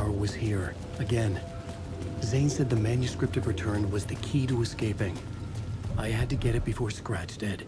power was here, again. Zane said the manuscript of return was the key to escaping. I had to get it before Scratch did.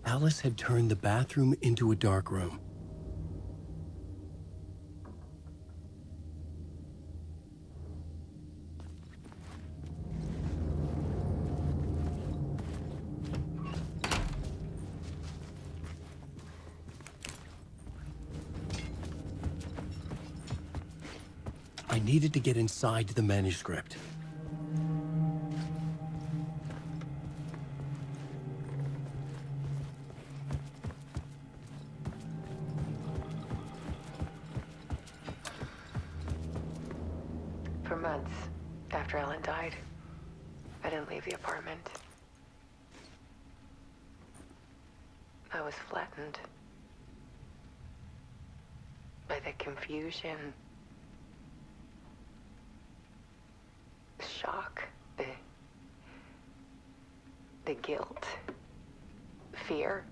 Alice had turned the bathroom into a dark room. I needed to get inside the manuscript. For months after Ellen died, I didn't leave the apartment. I was flattened by the confusion, the shock, the guilt, fear.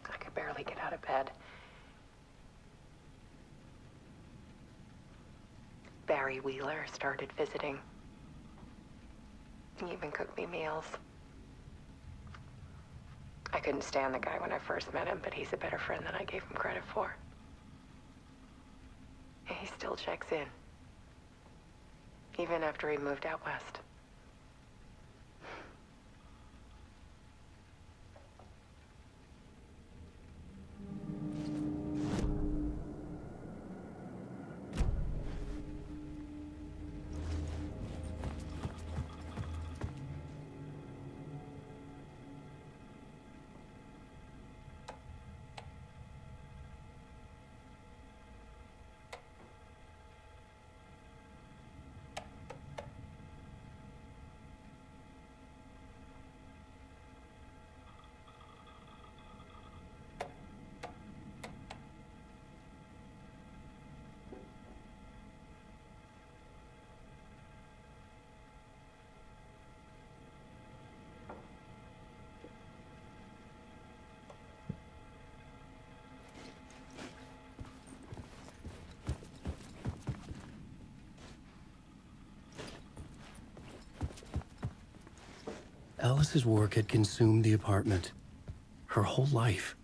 I could barely get out of bed. Barry Wheeler started visiting. He even cooked me meals. I couldn't stand the guy when I first met him, but he's a better friend than I gave him credit for. And he still checks in, even after he moved out west. Alice's work had consumed the apartment. Her whole life.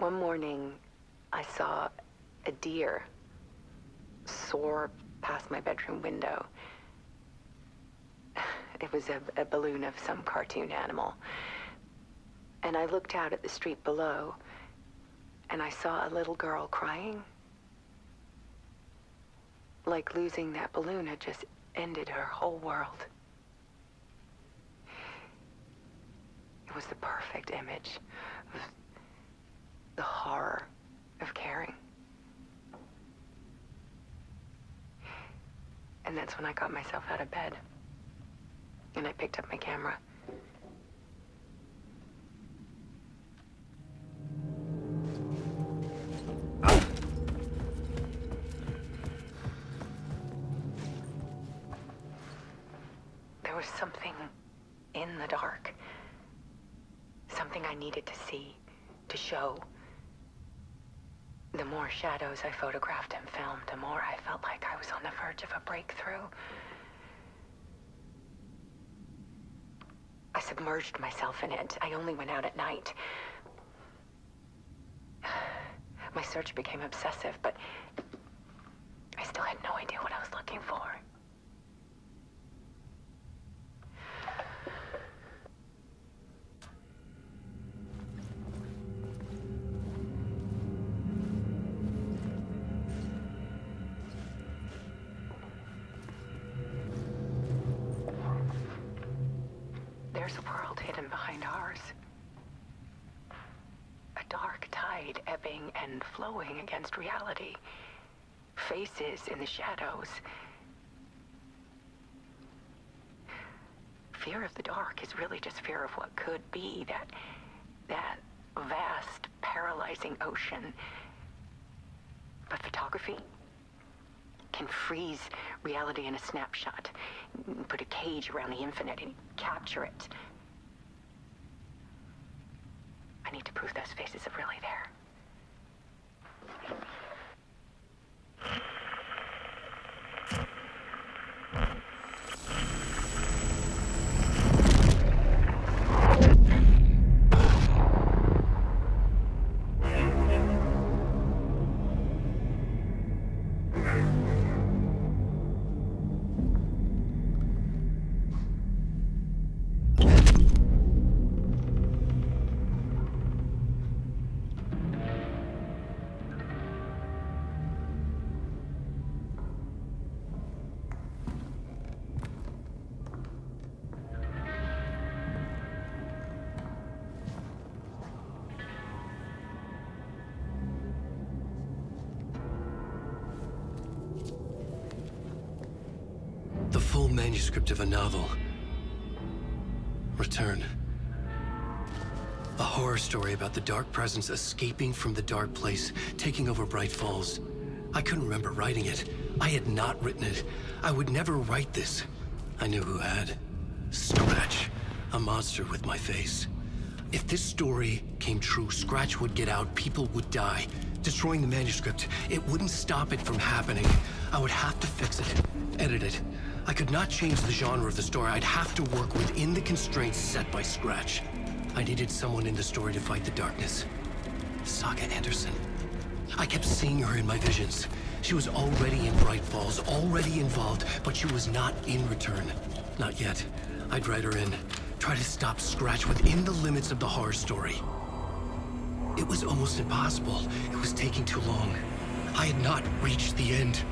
One morning, I saw a deer soar past my bedroom window. It was a balloon of some cartoon animal. And I looked out at the street below, and I saw a little girl crying. Like losing that balloon had just ended her whole world. It was the perfect image of the horror of caring. And that's when I got myself out of bed. And I picked up my camera. There was something in the dark. Something I needed to see, to show. The more shadows I photographed and filmed, the more I felt like I was on the verge of a breakthrough. I submerged myself in it. I only went out at night. My search became obsessive, but I still had no idea what I was looking for. There's a world hidden behind ours. A dark tide ebbing and flowing against reality. Faces in the shadows. Fear of the dark is really just fear of what could be, that vast, paralyzing ocean. But photography can freeze reality in a snapshot. Put a cage around the infinite and capture it. I need to prove those faces are really there. The full manuscript of a novel. Return. A horror story about the dark presence escaping from the dark place, taking over Bright Falls. I couldn't remember writing it. I had not written it. I would never write this. I knew who had. Scratch. A monster with my face. If this story came true, Scratch would get out, people would die. Destroying the manuscript, it wouldn't stop it from happening. I would have to fix it, edit it. I could not change the genre of the story. I'd have to work within the constraints set by Scratch. I needed someone in the story to fight the darkness. Saga Anderson. I kept seeing her in my visions. She was already in Bright Falls, already involved, but she was not in Return. Not yet. I'd write her in. Try to stop Scratch within the limits of the horror story. It was almost impossible. It was taking too long. I had not reached the end.